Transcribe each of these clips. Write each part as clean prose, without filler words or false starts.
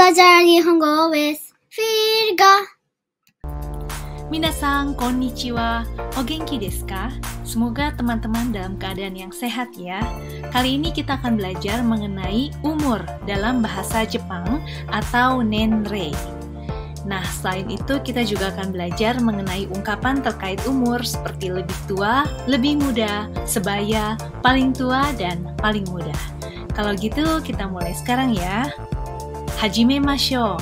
Belajar Nihongo with Virga. Minasan, konnichiwa. O genki desu ka? Semoga teman-teman dalam keadaan yang sehat ya. Kali ini kita akan belajar mengenai umur dalam bahasa Jepang atau nenrei. Nah, selain itu kita juga akan belajar mengenai ungkapan terkait umur seperti lebih tua, lebih muda, sebaya, paling tua, dan paling muda. Kalau gitu, kita mulai sekarang ya. Hajimemashou.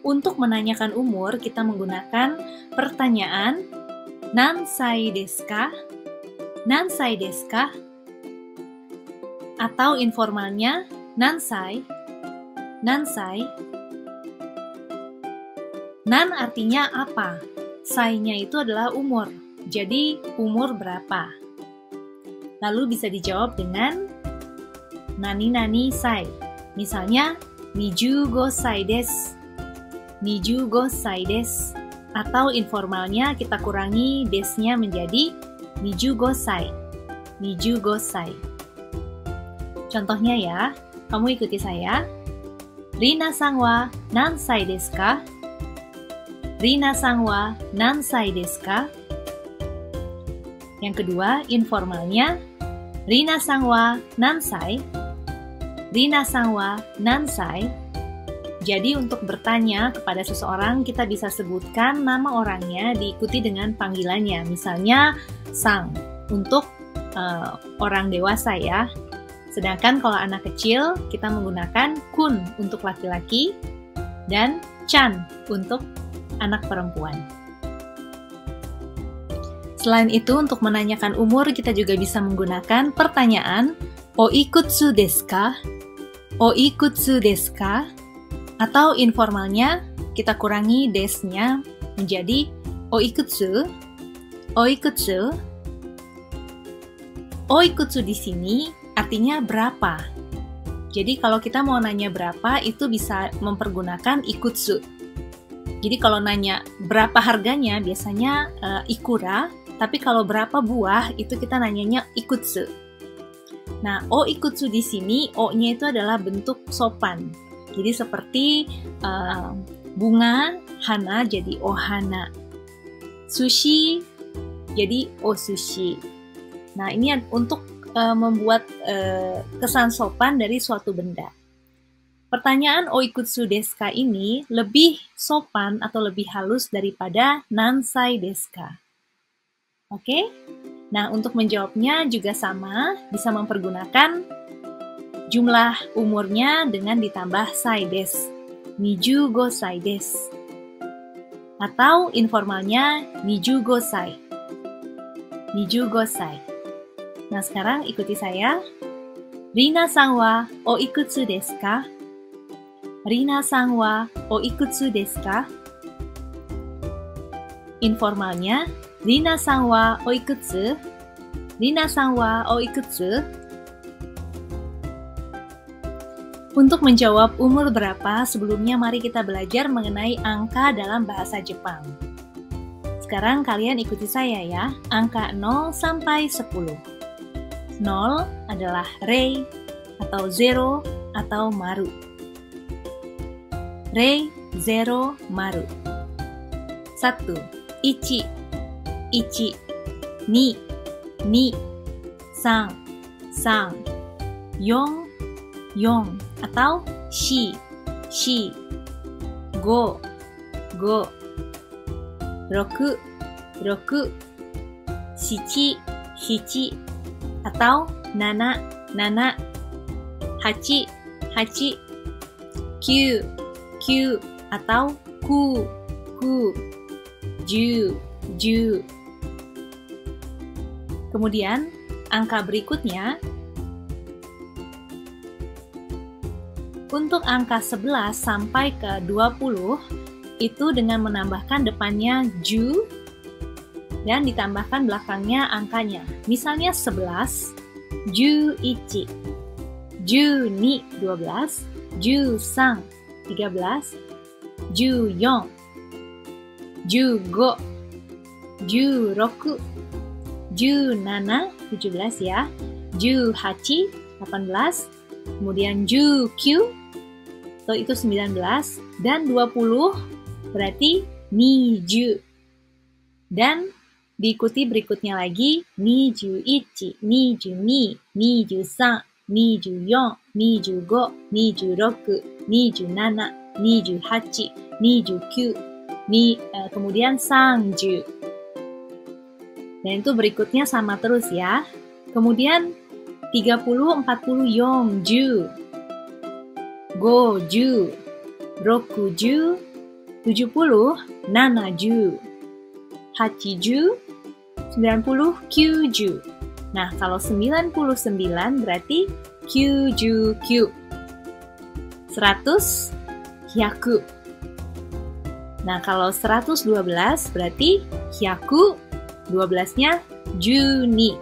Untuk menanyakan umur, kita menggunakan pertanyaan Nansai desu ka? Nansai desu ka? Atau informalnya nansai. Nansai. Nan artinya apa? Sai-nya itu adalah umur. Jadi umur berapa? Lalu bisa dijawab dengan nani-nani sai. Misalnya 25 sai desu. 25 sai desu. Atau informalnya kita kurangi desnya menjadi 25 sai. 25 sai. Contohnya ya, kamu ikuti saya. Rina-san wa nansai desu ka? Rina-san wa nansai desu ka? Yang kedua, informalnya Rina-san wa nansai? Rina-san wa nansai? Jadi untuk bertanya kepada seseorang, kita bisa sebutkan nama orangnya diikuti dengan panggilannya. Misalnya, sang untuk orang dewasa ya. Sedangkan kalau anak kecil, kita menggunakan kun untuk laki-laki dan chan untuk anak perempuan. Selain itu, untuk menanyakan umur, kita juga bisa menggunakan pertanyaan oikutsu desu ka? Oikutsu desu ka? Atau informalnya, kita kurangi desnya menjadi oikutsu. Oikutsu. Oikutsu di sini artinya berapa. Jadi kalau kita mau nanya berapa, itu bisa mempergunakan ikutsu. Jadi kalau nanya berapa harganya, biasanya ikura. Tapi kalau berapa buah, itu kita nanyanya ikutsu. Nah, o ikutsu di sini, o-nya itu adalah bentuk sopan. Jadi seperti bunga, hana jadi ohana. Sushi jadi osushi. Nah, ini untuk membuat kesan sopan dari suatu benda. Pertanyaan oikutsu desu ka ini lebih sopan atau lebih halus daripada nansai desu ka. Oke? Nah, untuk menjawabnya juga sama, bisa mempergunakan jumlah umurnya dengan ditambah sai desu. 25 sai desu. Atau informalnya 25 sai. 25 sai. Nah, sekarang ikuti saya. Rina-san wa oikutsu desu ka? Rina-san wa oikutsu desu ka? Informalnya, Rina-san wa oikutsu? Rina-san wa oikutsu? Untuk menjawab umur berapa, sebelumnya mari kita belajar mengenai angka dalam bahasa Jepang. Sekarang kalian ikuti saya ya, angka 0 sampai 10. 0 adalah rei, atau zero, atau maru. Rei, zero, maru. 1, ichi, ichi. Ni, ni. San, san. Yon, yon. Atau shi, shi. Go, go. Roku, roku. Shichi, shichi. Atau nana, nana. Hachi, hachi. Kyu, kyu. Atau ku, ku. Ju, ju. Kemudian, angka berikutnya. Untuk angka 11 sampai ke 20, itu dengan menambahkan depannya ju, dan ditambahkan belakangnya angkanya. Misalnya 11, ju ichi, ju ni 12, ju san 13, ju yon, 15, 16, 17, 17 ya. 18, 18. Kemudian 19, so itu 19. Dan 20 berarti 20. Dan diikuti berikutnya lagi 21, 22, 23, 24, 25, 26, 27, 28, 29, kemudian 30. Dan itu berikutnya sama terus ya. Kemudian 30, 40, 40, 50, 60, 70, 70, 80, 90, 90. Nah, kalau 99 berarti 99. 100, 100. Nah, kalau 112 berarti 112-nya Juni.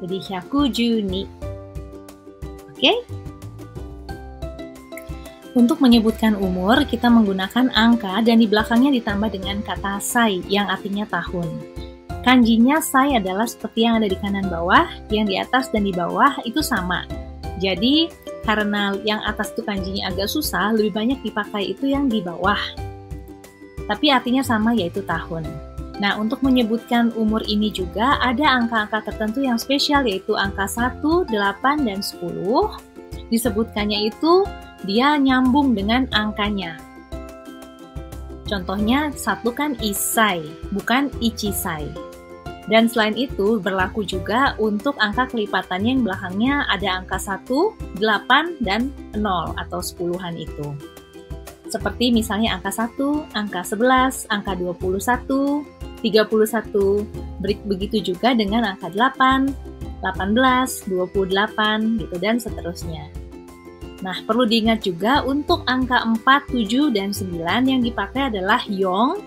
Jadi 100 Juni. Oke? Untuk menyebutkan umur, kita menggunakan angka dan di belakangnya ditambah dengan kata sai yang artinya tahun. Kanjinya sai adalah seperti yang ada di kanan bawah, yang di atas dan di bawah itu sama. Jadi, karena yang atas itu kanjinya agak susah, lebih banyak dipakai itu yang di bawah. Tapi artinya sama, yaitu tahun. Nah, untuk menyebutkan umur ini juga ada angka-angka tertentu yang spesial, yaitu angka 1, 8, dan 10. Disebutkannya itu dia nyambung dengan angkanya. Contohnya, 1 kan isai, bukan ichisai. Dan selain itu, berlaku juga untuk angka kelipatannya yang belakangnya ada angka 1, 8, dan 0 atau 10-an itu. Seperti misalnya angka 1, angka 11, angka 21, 31, begitu juga dengan angka 8, 18, 28, gitu dan seterusnya. Nah, perlu diingat juga untuk angka 4, 7, dan 9 yang dipakai adalah yong,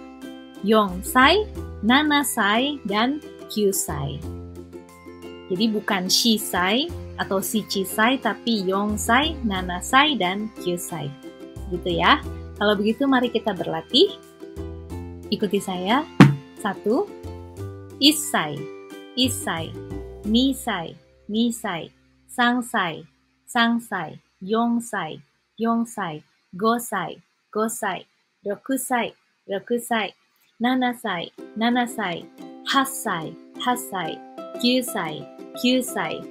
yongsai, nanasai, dan kyusai. Jadi bukan shisai atau shichisai, tapi yongsai, nanasai, dan kyusai. Gitu ya. Kalau begitu mari kita berlatih. Ikuti saya. 1. Issai, isai, nisai, nisai, sangsai, sangsai, yongsai, yongsai, gosai, gosai, rokusai, rokusai, nanasai, nanasai, hassai, hassai, kyusai, kyusai.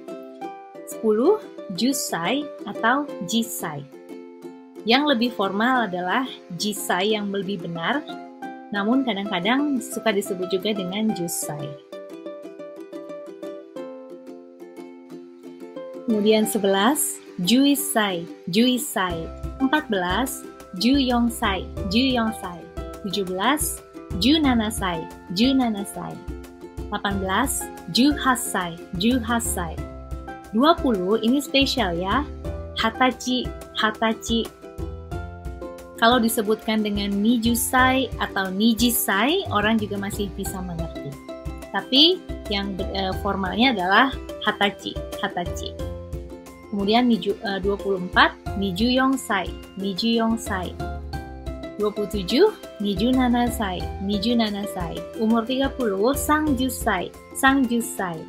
10. Jusai atau jisai. Yang lebih formal adalah jisai yang lebih benar, namun kadang-kadang suka disebut juga dengan jusai. Kemudian 11, juisai, juisai. 14, juyongsai, juyongsai. 17, junanasai, junanasai. 18, juhassai, juhassai. 20, ini spesial ya. Hatachi, hatachi. Kalau disebutkan dengan nijusai atau nijisai, orang juga masih bisa mengerti. Tapi yang formalnya adalah hatachi, hatachi. Kemudian 24, nijuyongsai, nijuyongsai. 27, nijunanasai, nijunanasai. Umur 30, sangjusai, sangjusai.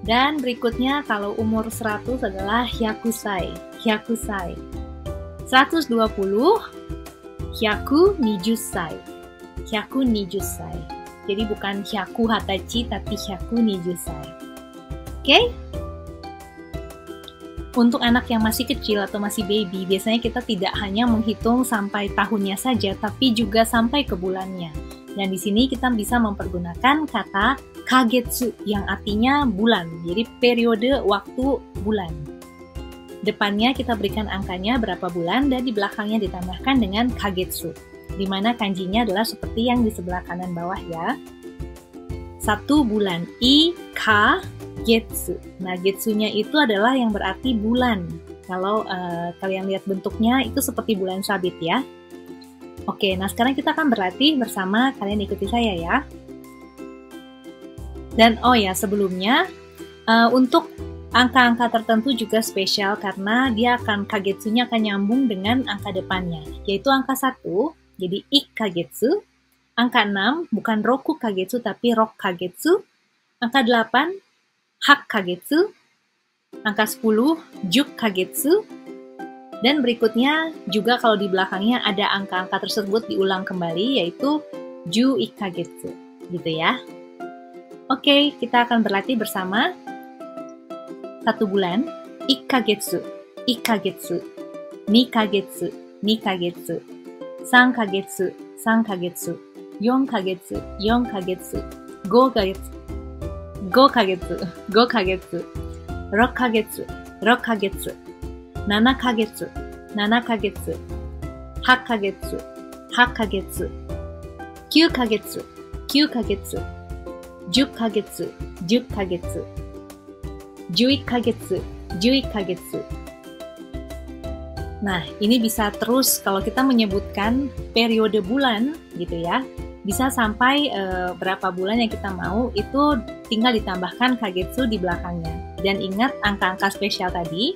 Dan berikutnya kalau umur 100 adalah hyakusai, hyakusai. 120, hyaku nijusai, hyaku nijusai. Jadi bukan hyaku hatachi, tapi hyaku nijusai. Oke? Untuk anak yang masih kecil atau masih baby, biasanya kita tidak hanya menghitung sampai tahunnya saja, tapi juga sampai ke bulannya. Dan di sini kita bisa mempergunakan kata kagetsu yang artinya bulan. Jadi periode waktu bulan. Depannya kita berikan angkanya berapa bulan dan di belakangnya ditambahkan dengan kagetsu, di mana kanjinya adalah seperti yang di sebelah kanan bawah ya. 1 bulan, ka getsu. Nah, getsunya itu adalah yang berarti bulan. Kalau kalian lihat bentuknya itu seperti bulan sabit ya. Oke, nah sekarang kita akan berlatih bersama, kalian ikuti saya ya. Dan oh ya, sebelumnya untuk angka-angka tertentu juga spesial karena dia kagetsunya akan nyambung dengan angka depannya, yaitu angka 1, jadi ik kagetsu. Angka 6 bukan roku kagetsu tapi rok kagetsu. Angka 8, 8 kagetsu. Angka 10, 10 kagetsu. Dan berikutnya juga kalau di belakangnya ada angka-angka tersebut diulang kembali, yaitu 11 kagetsu. Gitu ya. Oke, kita akan berlatih bersama. 1 bulan, 1 kagetsu, 1 kagetsu. 2 kagetsu, 2 kagetsu. 3 kagetsu, 3 kagetsu. 4 kagetsu, 4 kagetsu. 5 kagetsu, 5 kagetsu, 5 kagetsu. 6 kagetsu, 6 kagetsu. 7 kagetsu, 7 kagetsu. 8 kagetsu, 8 kagetsu. 9 kagetsu, 9 kagetsu. 10 kagetsu, 10 kagetsu. 11 kagetsu, 11 kagetsu. Nah, ini bisa terus kalau kita menyebutkan periode bulan gitu ya. Bisa sampai berapa bulan yang kita mau, itu tinggal ditambahkan kagetsu di belakangnya. Dan ingat angka-angka spesial tadi.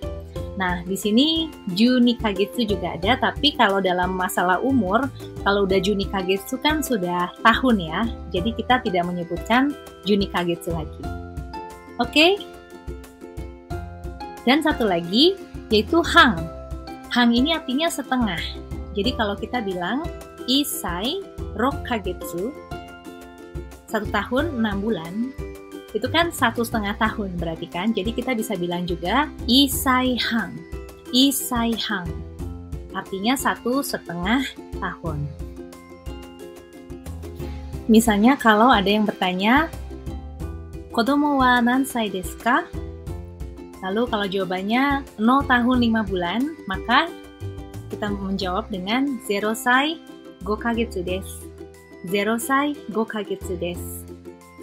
Nah, di sini Juni kagetsu juga ada, tapi kalau dalam masalah umur, kalau udah Juni kagetsu kan sudah tahun ya. Jadi kita tidak menyebutkan Juni kagetsu lagi. Oke? Dan satu lagi, yaitu hang. Hang ini artinya setengah. Jadi kalau kita bilang isai rok kagetsu, 1 tahun 6 bulan, itu kan 1,5 tahun berarti kan. Jadi kita bisa bilang juga isai hang. Isai hang. Artinya 1,5 tahun. Misalnya kalau ada yang bertanya, kodomo wa nansai desu ka? Lalu kalau jawabannya 0 tahun 5 bulan, maka kita menjawab dengan 0 sai 5 kagetsu desu. 0 sai 5 kagetsu desu.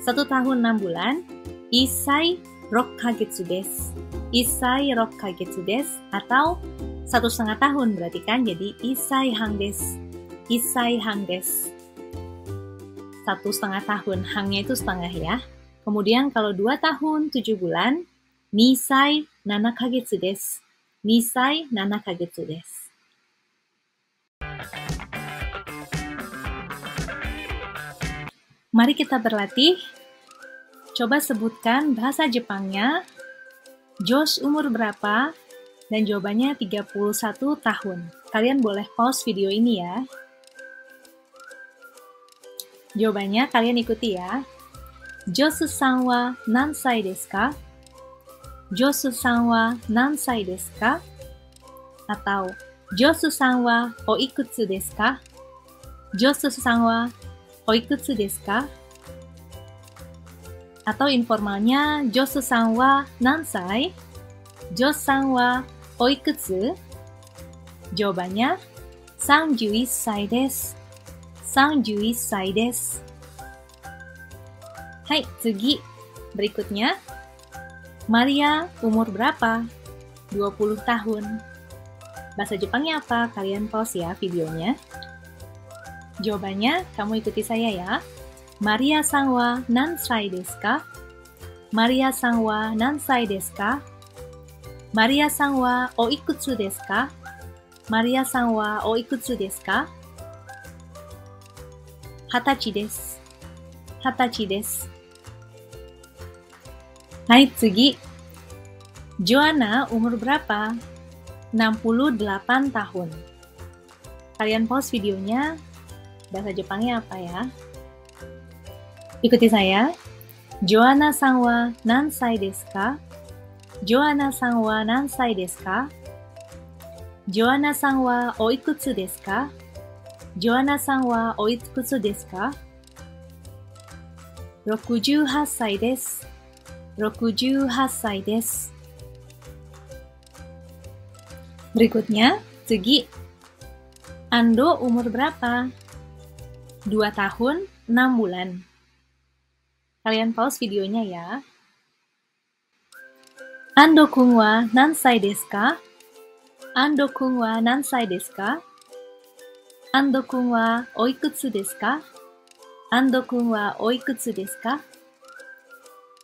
1 tahun 6 bulan, 1 sai 6 kagetsu desu. 1 sai 6 kagetsu desu. Atau 1,5 tahun berarti kan, jadi 1 sai hang desu. 1 sai hang desu. 1,5 tahun, hangnya itu setengah ya. Kemudian kalau 2 tahun 7 bulan, 2 sai 7 kagetsu desu. 2 sai 7 kagetsu desu. Mari kita berlatih. Coba sebutkan bahasa Jepangnya. Josh umur berapa? Dan jawabannya 31 tahun. Kalian boleh pause video ini ya. Jawabannya kalian ikuti ya. Josh-san wa nansai desu ka? Josh-san wa nansai desu ka? Atau Josh-san wa oikutsu desu ka? Josh-san wa oikutsu desu ka? Atau informalnya Josh-san wa nansai? Josh-san wa oikutsu? Jawabannya 31 sai desu. 31 sai desu. Hai, tsugi. Berikutnya, Maria umur berapa? 20 tahun. Bahasa Jepangnya apa? Kalian pause ya videonya. Jawabannya, kamu ikuti saya ya. Maria-san wa nansai desu ka? Maria-san wa nansai desu ka? Maria-san wa oikutsu desu ka? Maria-san wa oikutsu desu ka? 20 desu. 20 desu. Hai, tsugi. Joanna umur berapa? 68 tahun. Kalian pause videonya. Bahasa Jepangnya apa ya? Ikuti saya. Joanna-san wa nansai desu ka? Joanna-san wa nansai desu ka? Joanna-san wa oikutsu desu ka? Joanna-san wa oikutsu desu ka? 68 歳です。68 歳です。Berikutnya, Tsugi. Ando umur berapa? 2 tahun 6 bulan. Kalian pause videonya ya. Ando-kun wa nansai desu ka? Ando-kun wa nansai desu ka? Ando-kun wa oikutsu desu ka? Ando-kun wa oikutsu desu ka?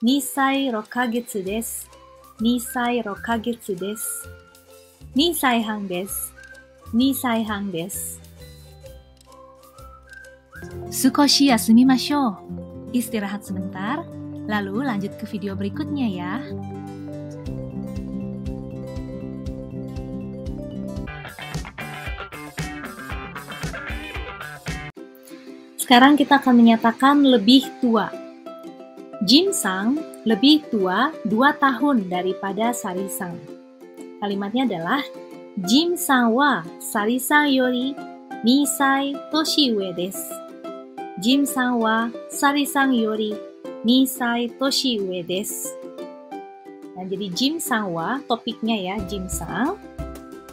2 歳6ヶ月です。2歳6ヶ月です。2歳半です。2歳半です。少し休みましょう。Istirahat sebentar. Lalu lanjut ke video berikutnya ya. Sekarang kita akan menyatakan lebih tua. Jim-sang lebih tua 2 tahun daripada Sari-sang. Kalimatnya adalah Jim-sang wa Sari-sang yori 2 sai toshi ue desu. Jim-sang wa Sari-sang yori 2 sai toshi ue desu. Nah, jadi Jim-sang wa topiknya ya, Jim-sang.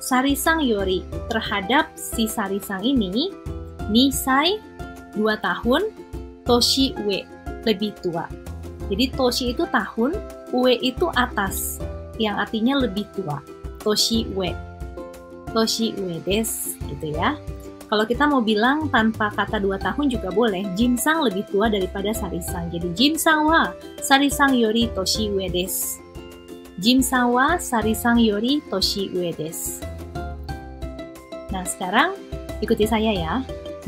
Sari-sang yori terhadap si Sari-sang ini 2 sai 2 tahun, toshi ue lebih tua. Jadi toshi itu tahun, ue itu atas, yang artinya lebih tua. Toshi ue des, gitu ya. Kalau kita mau bilang tanpa kata 2 tahun juga boleh. Jim-sang lebih tua daripada Sari-sang. Jadi Jim-sang wa Sari-sang yori toshi ue des. Jim-sang wa Sari-sang yori toshi ue des. Nah, sekarang ikuti saya ya.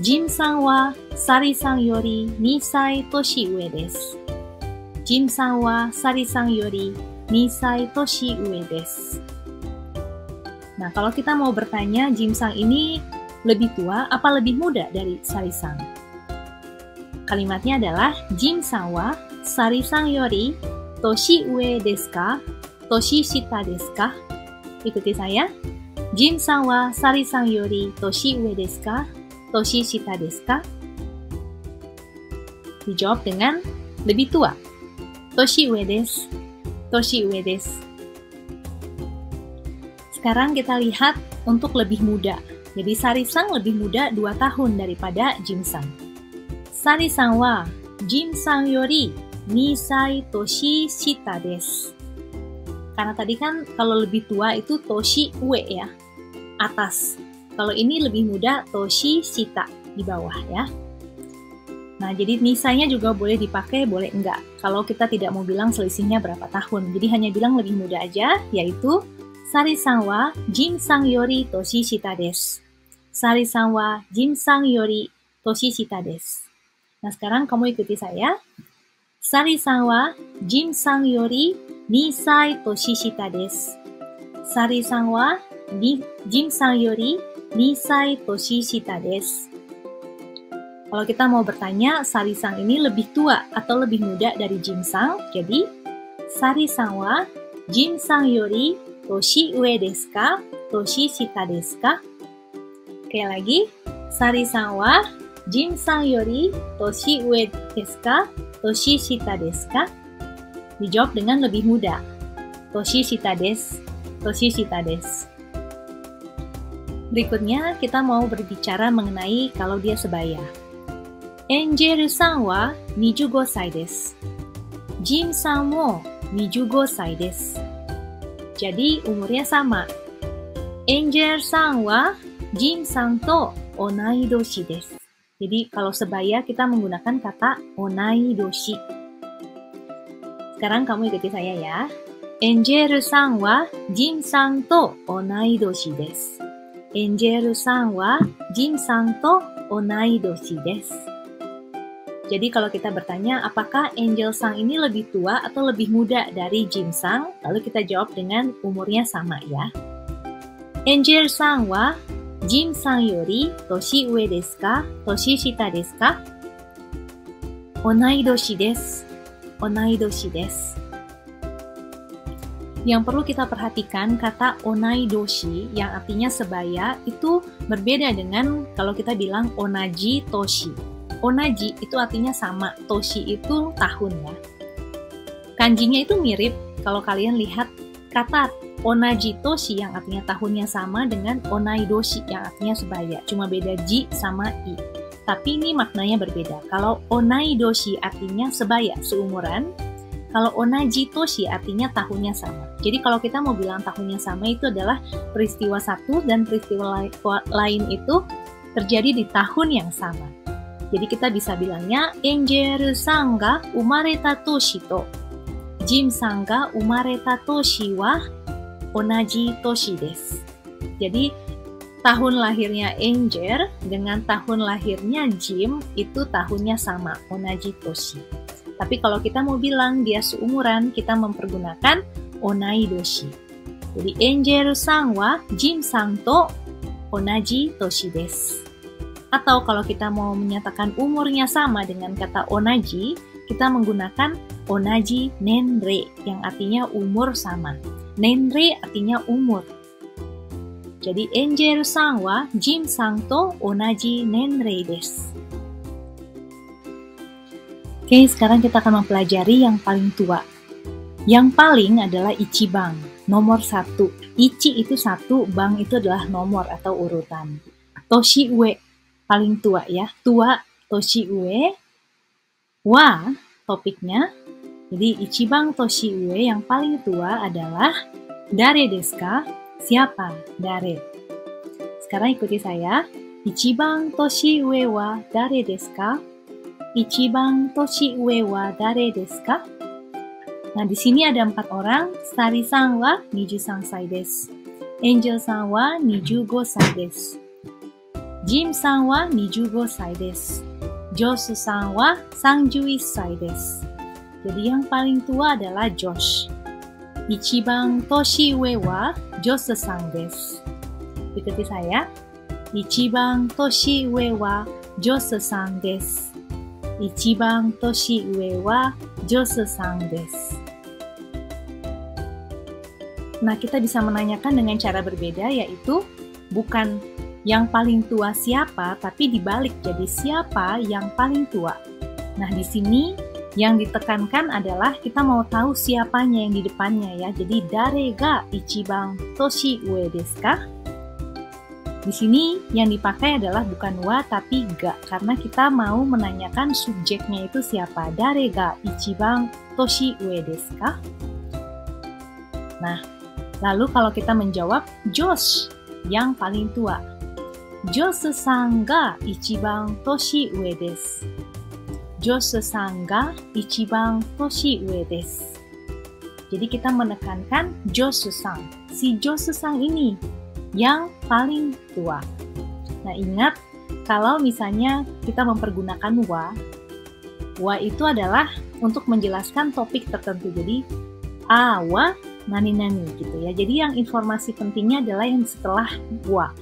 Jim-sang wa Sari-sang yori 2 sai toshi ue desu. Jim-sang wa Sari-sang yori 2 sai toshi ue desu. Nah, kalau kita mau bertanya Jim-sang ini lebih tua apa lebih muda dari Sari-sang? Kalimatnya adalah Jim-sang wa Sari-sang yori toshi ue desu ka? Toshi shita desu ka? Ikuti saya. Jim-sang wa Sari-sang yori toshi ue desu ka? Toshi shita desu ka? Dijawab dengan lebih tua. Toshi ue desu. Toshi ue desu. Sekarang kita lihat untuk lebih muda. Jadi Sari-sang lebih muda 2 tahun daripada Jim-sang. Sari-sang wa Jim-sang yori 2 sai toshi shita desu. Karena tadi kan kalau lebih tua itu toshi ue ya, atas. Kalau ini lebih muda, toshi shita, di bawah ya. Nah, jadi nisanya juga boleh dipakai, boleh enggak. Kalau kita tidak mau bilang selisihnya berapa tahun. Jadi hanya bilang lebih muda aja, yaitu Sari-sang wa Jim-sang yori toshi shita desu. Sari-sang wa Jim-sang yori toshi shita desu. Nah, sekarang kamu ikuti saya. Sari-sang wa Jim-sang yori 2 sai toshi shita desu. Sari-sang wa Jim-sang yori 2 sai toshi shita desu. Kalau kita mau bertanya, Sari-sang ini lebih tua atau lebih muda dari Jim-sang, jadi Sari-sang wa Jim-sang yori toshi ue desu ka? Toshi shita desu ka? Oke, lagi. Sari-sang wa Jim-sang yori toshi ue desu ka? Toshi shita desu ka? Dijawab dengan lebih muda. Toshi shita desu. Toshi shita desu. Berikutnya, kita mau berbicara mengenai kalau dia sebaya. Angel-san wa 25 sai desu. Jim-san mo 25 sai desu. Jadi, umurnya sama. Angel-san wa Jim-san to onaidoshi desu. Jadi, kalau sebaya kita menggunakan kata onaidoshi. Sekarang kamu ikuti saya ya. Angel-san wa Jim-san to onaidoshi desu. Angel-san wa Jim-san to onaidoshi desu. Jadi kalau kita bertanya apakah Angel-san ini lebih tua atau lebih muda dari Jim-san, lalu kita jawab dengan umurnya sama ya. Angel-san wa Jim-san yori toshi ue desu ka? Toshi shita desu ka? Onaidoshi desu. Onaidoshi desu. Yang perlu kita perhatikan kata onaidoshi yang artinya sebaya itu berbeda dengan kalau kita bilang onaji toshi. Onaji itu artinya sama, toshi itu tahun ya. Kanjinya itu mirip kalau kalian lihat kata onaji toshi yang artinya tahunnya sama dengan onaidoshi yang artinya sebaya. Cuma beda ji sama i. Tapi ini maknanya berbeda. Kalau onaidoshi artinya sebaya, seumuran. Kalau onaji toshi artinya tahunnya sama. Jadi kalau kita mau bilang tahunnya sama itu adalah peristiwa satu dan peristiwa lain itu terjadi di tahun yang sama. Jadi kita bisa bilangnya Angel-san ga umareta toshi to Jim-san ga umareta toshi wa onaji toshi desu. Jadi tahun lahirnya Angel dengan tahun lahirnya Jim itu tahunnya sama, onaji toshi. Tapi kalau kita mau bilang dia seumuran, kita mempergunakan onaidoshi. Jadi Angel-san wa Jim-san to onaji toshi desu. Atau kalau kita mau menyatakan umurnya sama dengan kata onaji, kita menggunakan onaji nenrei yang artinya umur sama. Nenrei artinya umur. Jadi Angel-san wa Jim-san to onaji nenrei desu. Oke, sekarang kita akan mempelajari yang paling tua. Yang paling adalah ichibang, nomor 1. Ichi itu 1, bang itu adalah nomor atau urutan. Toshi ue, paling tua ya. Tua, toshi ue. Wa, topiknya. Jadi ichibang toshi ue yang paling tua adalah dare desu ka? Siapa? Dare. Sekarang ikuti saya. Ichibang toshi ue wa dare desu ka? Ichibang toshi ue wa dare desu ka? Nah, di sini ada 4 orang. Sari-san wa 23 sai desu. Angel-san wa 25 sai desu. Jim-san wa 25 sai desu. Josh-san wa 31 sai desu. Jadi yang paling tua adalah Josh. Ichibang toshi ue wa Josh-san desu. Ikuti saya. Ichibang toshi ue wa Josh-san desu. Ichibang toshi ue wa Josh-san desu. Nah, kita bisa menanyakan dengan cara berbeda, yaitu bukan yang paling tua siapa, tapi dibalik jadi siapa yang paling tua. Nah, di sini yang ditekankan adalah kita mau tahu siapanya yang di depannya ya. Jadi dare ga ichibang toshi ue desu ka? Di sini yang dipakai adalah bukan wa tapi ga, karena kita mau menanyakan subjeknya itu siapa. Dare ga ichibang toshi ue desu ka? Nah, lalu kalau kita menjawab Josh yang paling tua. Josh-san ga ichibang toshi ue desu. Josh-san ga ichibang toshi ue desu. Jadi kita menekankan Josh-san. Si Josh-san ini yang paling tua. Nah, ingat kalau misalnya kita mempergunakan wa itu adalah untuk menjelaskan topik tertentu. Jadi wa nani-nani gitu ya. Jadi yang informasi pentingnya adalah yang setelah wa.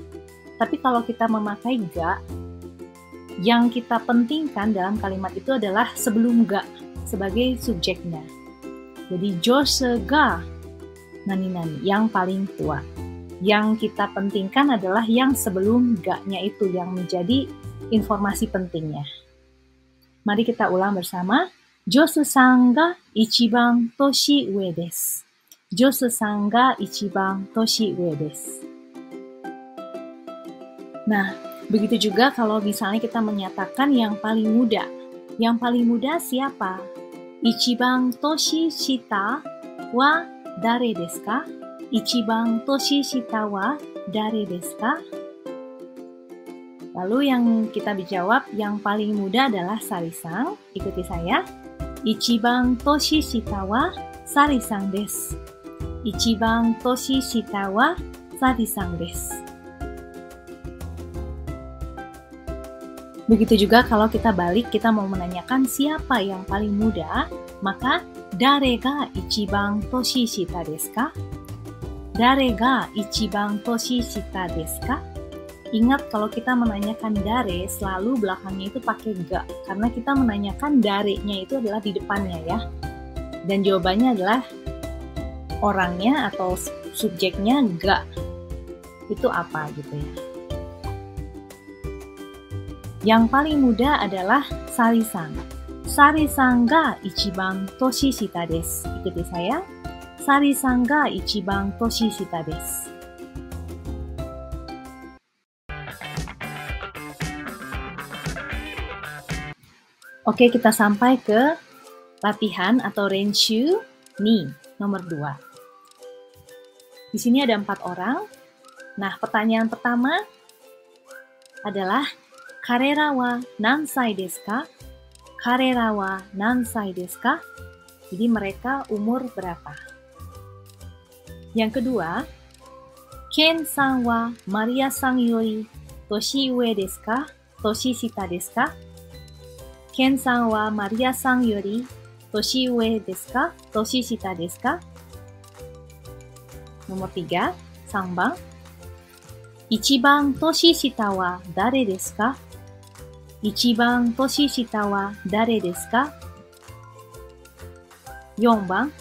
Tapi kalau kita memakai ga, yang kita pentingkan dalam kalimat itu adalah sebelum ga sebagai subjeknya. Jadi Josh ga nani-nani yang paling tua. Yang kita pentingkan adalah yang sebelum ga-nya itu yang menjadi informasi pentingnya. Mari kita ulang bersama. Josh-san ga ichibang toshi ue desu. Josh-san ga ichibang toshi ue desu. Nah, begitu juga kalau misalnya kita menyatakan yang paling muda. Yang paling muda siapa? Ichibang toshi shita wa dare desu ka? Ichibang toshi shita wa dare desu ka? Lalu yang kita dijawab yang paling muda adalah Sari-san. Ikuti saya. Ichibang toshi shita wa Sari-san desu. Ichibang toshi shita wa Sari-san desu. Begitu juga kalau kita balik, kita mau menanyakan siapa yang paling muda, maka dare ga ichibang toshi shita desu ka? Dare ga ichibang toshi shita desu ka? Ingat kalau kita menanyakan dare, selalu belakangnya itu pakai ga, karena kita menanyakan dare-nya itu adalah di depannya ya. Dan jawabannya adalah orangnya atau subjeknya ga. Itu apa gitu ya. Yang paling muda adalah Sari-san. Sari-san ga ichibang toshi shita desu. Ikuti saya. Sari-san ga ichibang toshi shita desu. Oke, kita sampai ke latihan atau renshu ni nomor 2. Di sini ada 4 orang. Nah, pertanyaan pertama adalah Karera wa nansai desu ka? Karera wa nansai desu ka? Jadi mereka umur berapa? Yang kedua, Ken-san wa Maria-san yori toshi ue desu ka? Toshi shita desu ka? Ken-san wa Maria-san yori Toshi ue desu ka? Toshi shita desu ka? Nomor 3, 3番。一番年下は誰ですか？一番年下は誰ですか？ 4番。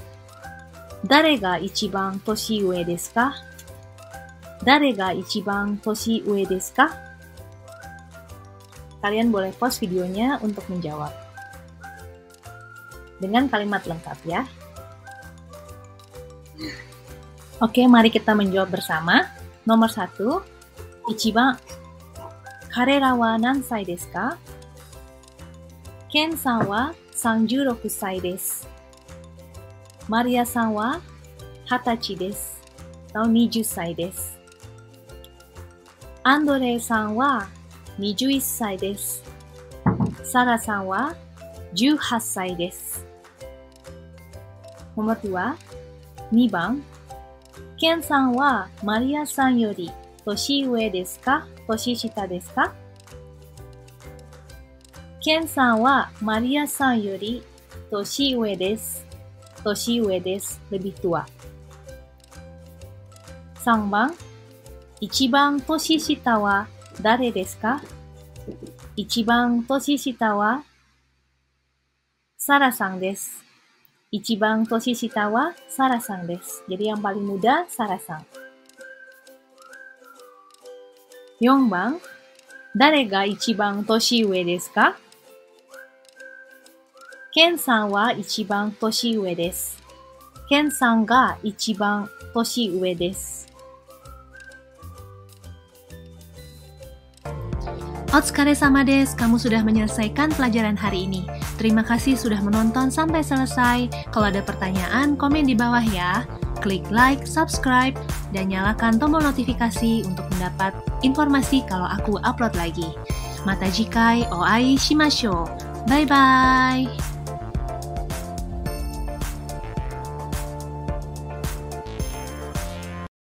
誰が一番年上ですか？誰が一番年上ですか? Kalian boleh pause videonya untuk menjawab dengan kalimat lengkap ya. Oke, mari kita menjawab bersama. Nomor 1, ichiban. Karera wa nan sai desu ka? Ken-san wa 36 sai desu. Maria-san wa 20歳です。20歳です。アンドレイさんは21歳です。サラさんは18歳です。Nomor 2、2番。ケンさんはマリアさんより年上ですか？年下ですか？ケンさんはマリアさんより年上です。年上です。lebih tua。3番。一番年下は誰ですか？一番年下はサラさんです。一番年下はサラさんです。Jadi yang paling muda, サラさん。4番。誰が一番年上ですか？ケンさんは一番年上です。ケンさんが一番年上です。Otsukaresama desu, kamu sudah menyelesaikan pelajaran hari ini. Terima kasih sudah menonton sampai selesai. Kalau ada pertanyaan, komen di bawah ya. Klik like, subscribe, dan nyalakan tombol notifikasi untuk mendapat informasi kalau aku upload lagi. Mata jikai o ai shimashou. Bye-bye!